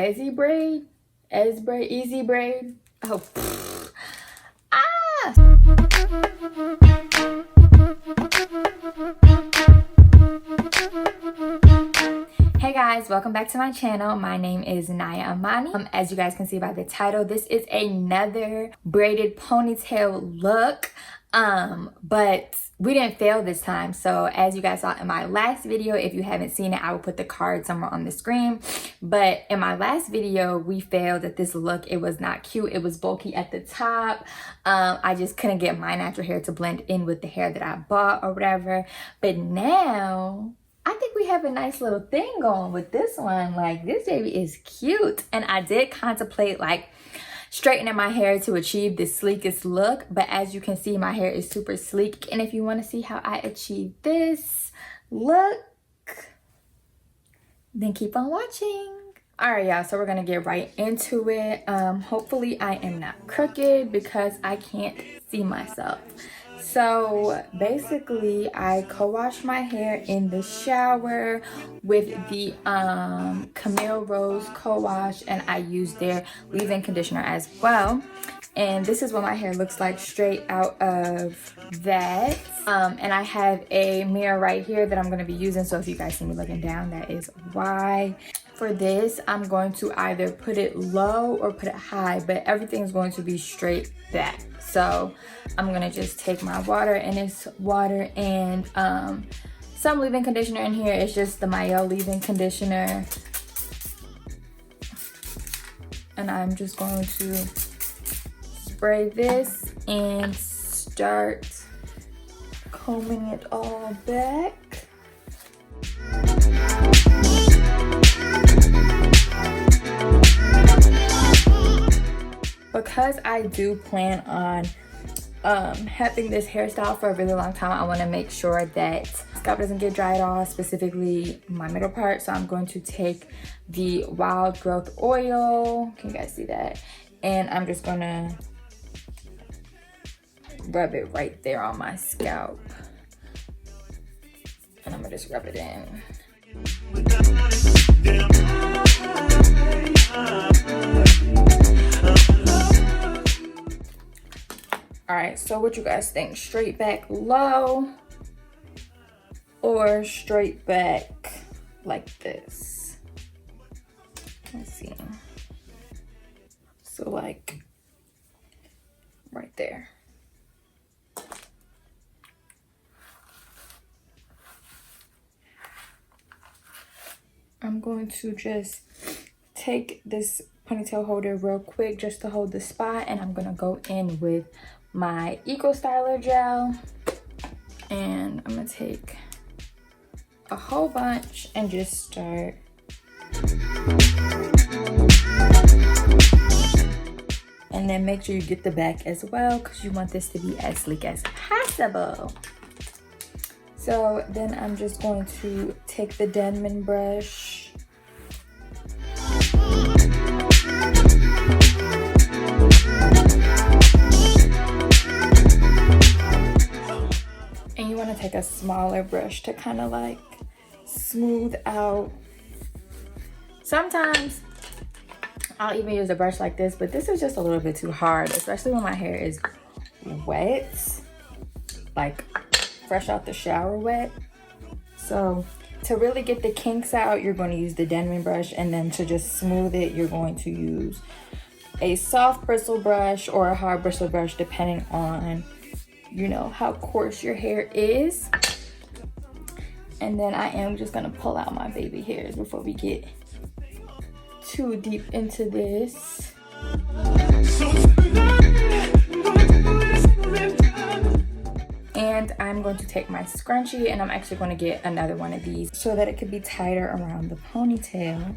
Easy braid, easy braid. Oh, ah! Hey guys, welcome back to my channel. My name is Naya Amani. As you guys can see by the title, this is another braided ponytail look. But we didn't fail this time. So as you guys saw in my last video, if you haven't seen it, I will put the card somewhere on the screen. But in my last video, we failed at this look. It was not cute. It was bulky at the top. I just couldn't get my natural hair to blend in with the hair that I bought or whatever. But now I think we have a nice little thing going with this one. Like, this baby is cute. And I did contemplate like straightening my hair to achieve the sleekest look, but as you can see, my hair is super sleek. And if you want to see how I achieve this look, then keep on watching. All right, y'all, so we're gonna get right into it. Hopefully I am not crooked because I can't see myself. So basically, I co-wash my hair in the shower with the Camille Rose co-wash, and I use their leave-in conditioner as well. And this is what my hair looks like straight out of that. And I have a mirror right here that I'm going to be using, so if you guys see me looking down, that is why. For this, I'm going to either put it low or put it high, but everything's going to be straight back. So I'm going to just take my water, and it's water and some leave-in conditioner in here. It's just the Mayo leave-in conditioner. And I'm just going to spray this and start combing it all back. Because I do plan on having this hairstyle for a really long time, I want to make sure that scalp doesn't get dried off, specifically my middle part. So I'm going to take the wild growth oil, can you guys see that, and I'm just gonna rub it right there on my scalp, and I'm gonna just rub it in. All right, so what you guys think? Straight back low or straight back like this? Let's see. So like right there. I'm going to just take this ponytail holder real quick just to hold the spot, and I'm gonna go in with my Eco Styler gel, and I'm gonna take a whole bunch and just start and then make sure you get the back as well, because you want this to be as sleek as possible. So then I'm just going to take the Denman brush and you want to take a smaller brush to kind of like smooth out. Sometimes I'll even use a brush like this, but this is just a little bit too hard, especially when my hair is wet, like fresh out the shower wet. So to really get the kinks out, you're going to use the Denman brush, and then to just smooth it, you're going to use a soft bristle brush or a hard bristle brush, depending on, you know, how coarse your hair is. And then I am just gonna pull out my baby hairs before we get too deep into this. And I'm going to take my scrunchie, and I'm actually going to get another one of these so that it could be tighter around the ponytail.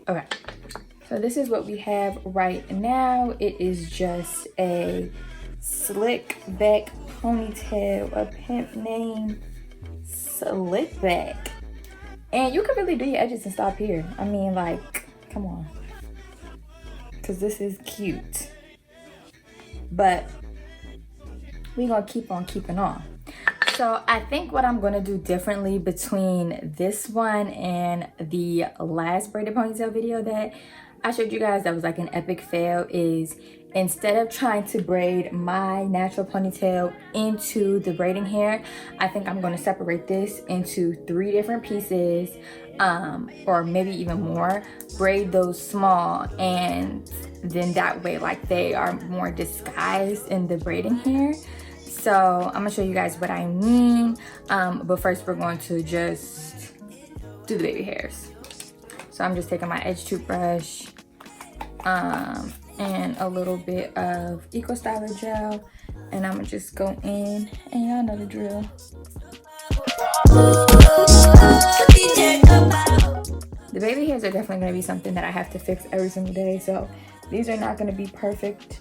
Okay, so this is what we have right now. It is just a slick back ponytail, a pimp name, slick back. And you can really do your edges and stop here. I mean, like, come on, because this is cute. But we're gonna keep on keeping on. So I think what I'm gonna do differently between this one and the last braided ponytail video that I showed you guys that was like an epic fail is, instead of trying to braid my natural ponytail into the braiding hair, I think I'm gonna separate this into 3 different pieces, or maybe even more, braid those small, and then that way like they are more disguised in the braiding hair. So I'm gonna show you guys what I mean, but first we're going to just do the baby hairs. So I'm just taking my edge toothbrush and a little bit of Eco Styler gel, and I'm gonna just go in, and y'all know the drill. The baby hairs are definitely gonna be something that I have to fix every single day, so these are not gonna be perfect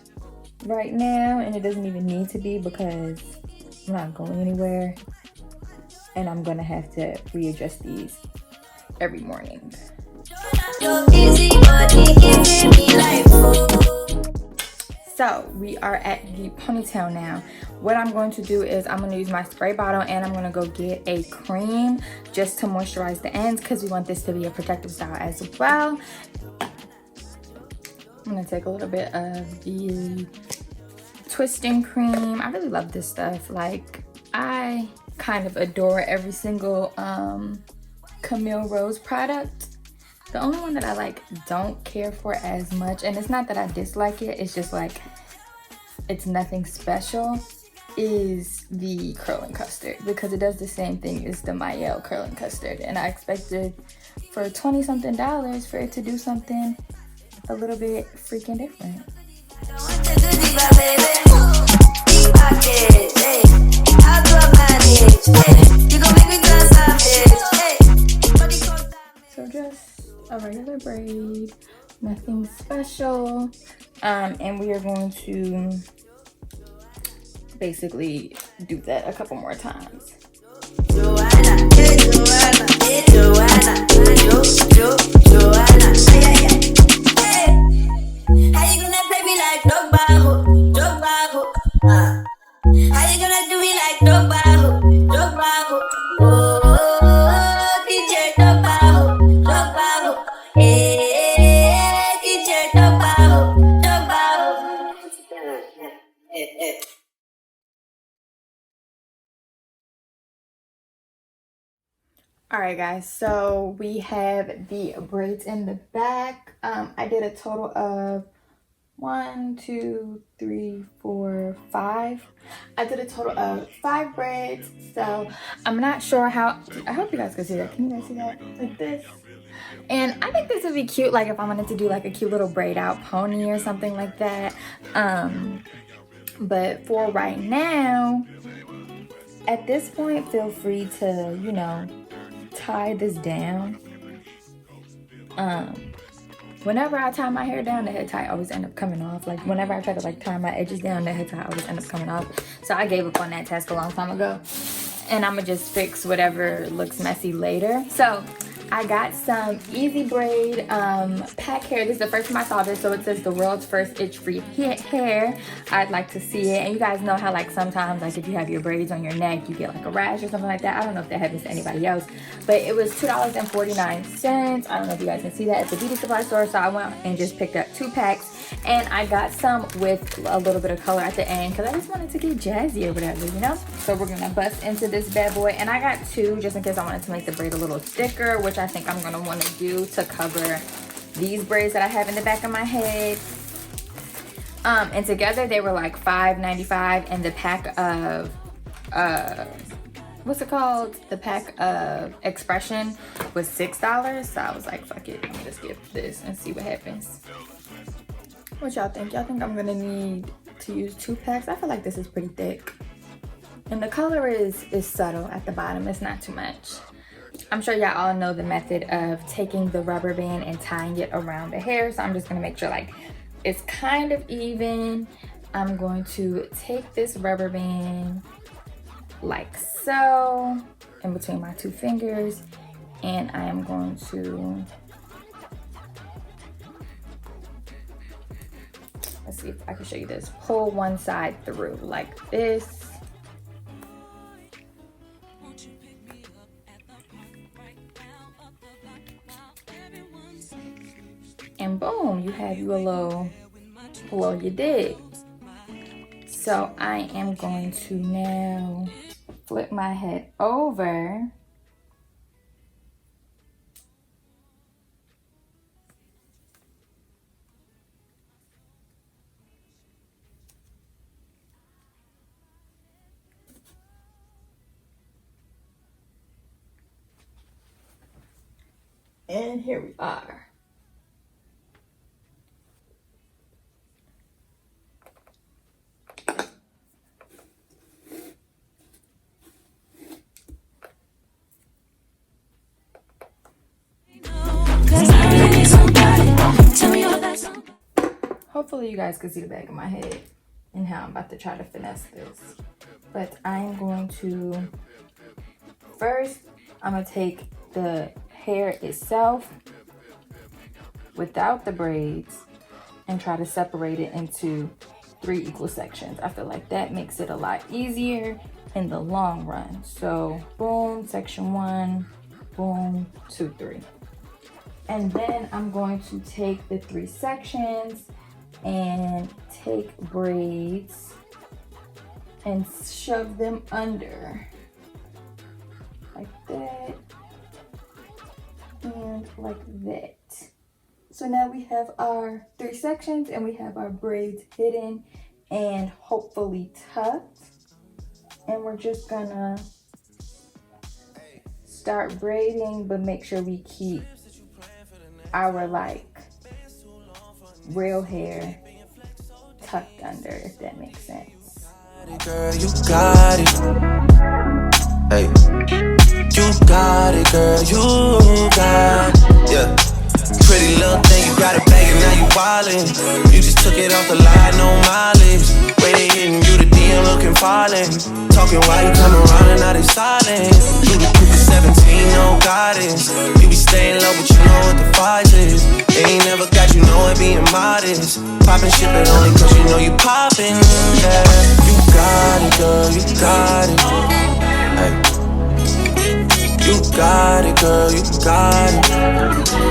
right now, and it doesn't even need to be because I'm not going anywhere, and I'm gonna have to readjust these every morning. So we are at the ponytail now. What I'm going to do is I'm going to use my spray bottle, and I'm going to go get a cream just to moisturize the ends because we want this to be a protective style as well. I'm going to take a little bit of the twisting cream. I really love this stuff. Like, I kind of adore every single Camille Rose product. The only one that I like don't care for as much, and it's not that I dislike it, it's just like it's nothing special, is the curling custard, because it does the same thing as the Maelle curling custard, and I expected for $20-something for it to do something a little bit freaking different. So just a regular braid, nothing special, and we are going to basically do that a couple more times. Alright guys, so we have the braids in the back. I did a total of 1, 2, 3, 4, 5. I did a total of 5 braids, so I'm not sure how, I hope you guys can see that. Can you guys see that? Like this. And I think this would be cute, like if I wanted to do like a cute little braid out pony or something like that. But for right now, at this point, feel free to, you know, tie this down. Whenever I tie my hair down, the head tie always end up coming off. Like whenever I try to like tie my edges down, the head tie always end up coming off. So I gave up on that task a long time ago, and I'm gonna just fix whatever looks messy later. So I got some Easy Braid pack hair. This is the first time I saw this, so it says the world's first itch-free hair. I'd like to see it. And you guys know how like sometimes like if you have your braids on your neck, you get like a rash or something like that. I don't know if that happens to anybody else, but it was $2.49. I don't know if you guys can see that. It's a beauty supply store, so I went and just picked up 2 packs. And I got some with a little bit of color at the end because I just wanted to get jazzy or whatever, you know? So we're gonna bust into this bad boy. And I got 2 just in case I wanted to make the braid a little thicker, which I think I'm gonna wanna do to cover these braids that I have in the back of my head. And together they were like $5.95, and the pack of, what's it called? The pack of Expression was $6. So I was like, fuck it, I'm gonna just get this and see what happens. What y'all think? Y'all think I'm gonna need to use 2 packs? I feel like this is pretty thick. And the color is subtle at the bottom. It's not too much. I'm sure y'all all know the method of taking the rubber band and tying it around the hair. So I'm just gonna make sure like it's kind of even. I'm going to take this rubber band like so in between my 2 fingers, and I am going to, let's see if I can show you this. Pull one side through like this. and boom, you have you a little you dig. So I am going to now flip my head over. And here we are. Hopefully you guys can see the back of my head and how I'm about to try to finesse this. But I'm going to, first, I'm going to take the hair itself without the braids and try to separate it into 3 equal sections. I feel like that makes it a lot easier in the long run. So boom, section 1, boom, 2, 3. And then I'm going to take the 3 sections and take braids and shove them under like that and like that. So now we have our 3 sections and we have our braids hidden and hopefully tucked. And we're just gonna start braiding, but make sure we keep our like real hair tucked under, if that makes sense. Girl, you got it. Hey, you got it, girl. You got it. Yeah. Pretty little thing, you got it banging, now you wildin'. You just took it off the line, no mileage. Way they hitting you, the DM looking falling. Talking while you come around and now they silent. You the quick 17, no guidance. You be staying low, but you know what the fight is. They ain't never got you know it being modest. Poppin' shit, but only cause you know you poppin'. Yeah, you got it, girl, you got it. Hey. You got it, girl, you got it.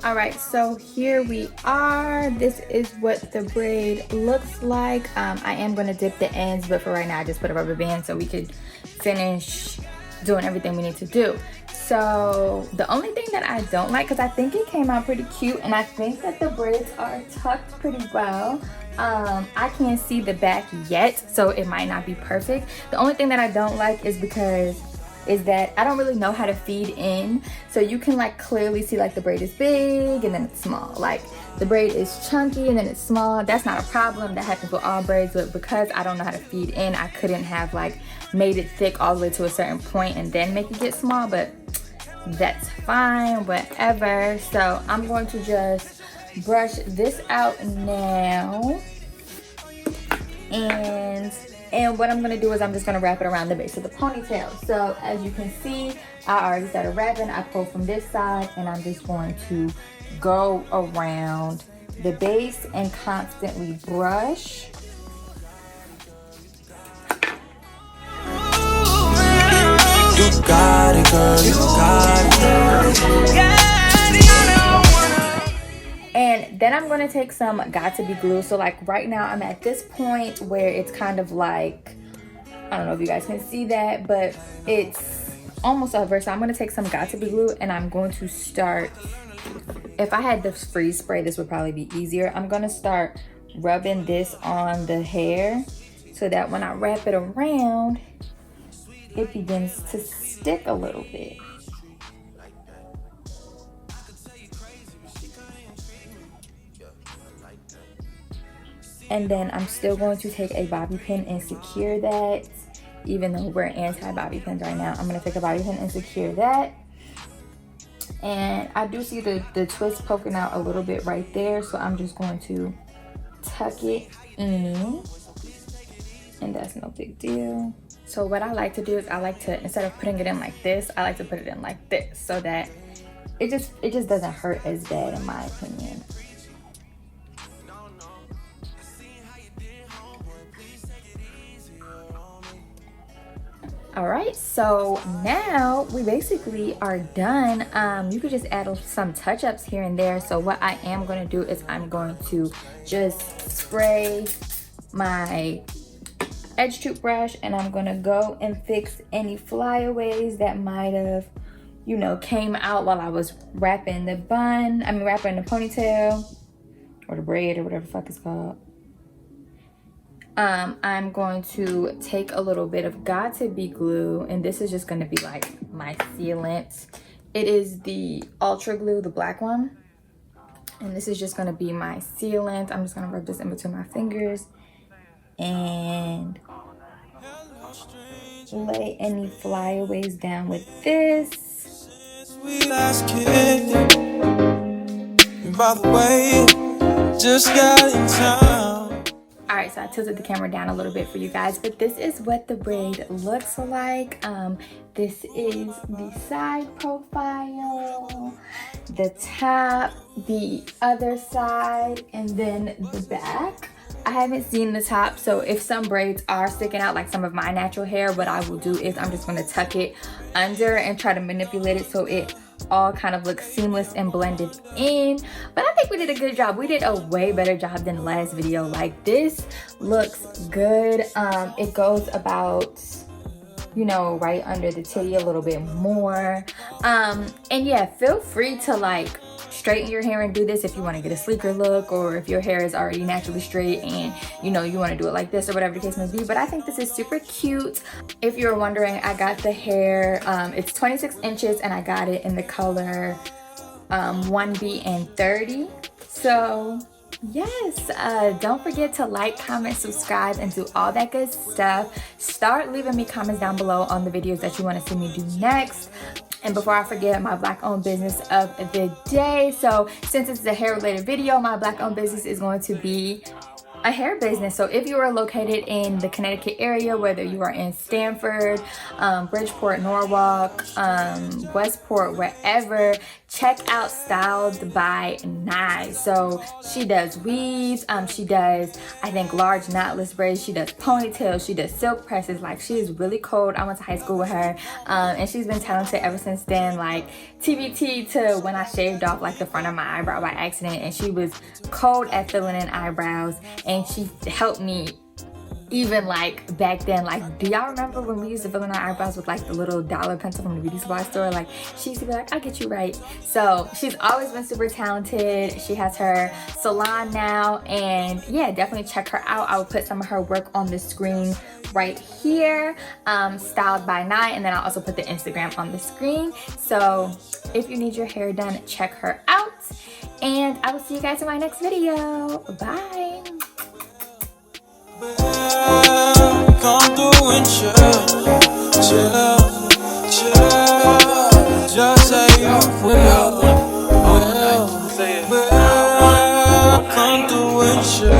Alright, so here we are. This is what the braid looks like. I am going to dip the ends, but for right now I just put a rubber band so we could finish doing everything we need to do. So the only thing that I don't like, because I think it came out pretty cute and I think that the braids are tucked pretty well. I can't see the back yet, so it might not be perfect. The only thing that I don't like is that I don't really know how to feed in. So you can like clearly see like the braid is big and then it's small. Like the braid is chunky and then it's small. That's not a problem. That happens with all braids, but because I don't know how to feed in, I couldn't have like made it thick all the way to a certain point and then make it get small, but that's fine, whatever. So I'm going to just brush this out now. And what I'm gonna do is I'm just gonna wrap it around the base of the ponytail. So as you can see, I already started wrapping. I pulled from this side and I'm just going to go around the base and constantly brush. You got it, girl, you got it. And then I'm going to take some Got To Be glue. So like right now I'm at this point where it's kind of like, I don't know if you guys can see that, but it's almost over. So I'm going to take some Got To Be glue and I'm going to start, if I had the freeze spray, this would probably be easier. I'm going to start rubbing this on the hair so that when I wrap it around, it begins to stick a little bit. And then I'm still going to take a bobby pin and secure that. Even though we're anti-bobby pins right now, I'm going to take a bobby pin and secure that. And I do see the twist poking out a little bit right there. So I'm just going to tuck it in. And that's no big deal. So what I like to do is I like to, instead of putting it in like this, I like to put it in like this so that it just doesn't hurt as bad in my opinion. All right, so now we basically are done. You could just add some touch-ups here and there. So what I am going to do is I'm going to just spray my edge toothbrush, and I'm going to go and fix any flyaways that might have, you know, came out while I was wrapping the bun. I mean, wrapping the ponytail or the braid or whatever the fuck it's called. I'm going to take a little bit of Got2b glue, and this is just going to be like my sealant. It is the Ultra Glue, the black one. And this is just going to be my sealant. I'm just going to rub this in between my fingers and lay any flyaways down with this. By the way, just got in town. All right, so I tilted the camera down a little bit for you guys, but this is what the braid looks like. This is the side profile, the top, the other side, and then the back. I haven't seen the top, so if some braids are sticking out, like some of my natural hair, what I will do is I'm just gonna tuck it under and try to manipulate it so it all kind of looks seamless and blended in. But I think we did a good job. We did a way better job than the last video. Like, this looks good. It goes about, you know, right under the titty a little bit more. And yeah, feel free to like straighten your hair and do this if you want to get a sleeker look, or if your hair is already naturally straight and you know you want to do it like this, or whatever the case may be. But I think this is super cute. If you're wondering, I got the hair, it's 26 inches and I got it in the color 1B and 30. So yes, don't forget to like, comment, subscribe, and do all that good stuff. Start leaving me comments down below on the videos that you want to see me do next. And before I forget, my black owned business of the day. So since it's a hair related video, my black owned business is going to be a hair business. So if you are located in the Connecticut area, whether you are in Stamford, Bridgeport, Norwalk, Westport, wherever, check out Styled by Nye. So she does weaves, she does, I think, large knotless braids, she does ponytails, she does silk presses. Like, she is really cold. I went to high school with her, and she's been talented ever since then. Like, TBT to when I shaved off like the front of my eyebrow by accident, and she was cold at filling in eyebrows, and she helped me even like back then. Like, do y'all remember when we used to fill in our eyebrows with like the little dollar pencil from the beauty supply store? Like, she used to be like, I'll get you right. So she's always been super talented. She has her salon now, and yeah, definitely check her out. I will put some of her work on the screen right here, Styled by Nye, and then I'll also put the Instagram on the screen. So if you need your hair done, check her out, and I will see you guys in my next video. Bye. Come through and chill, just say you will. Come through and chill.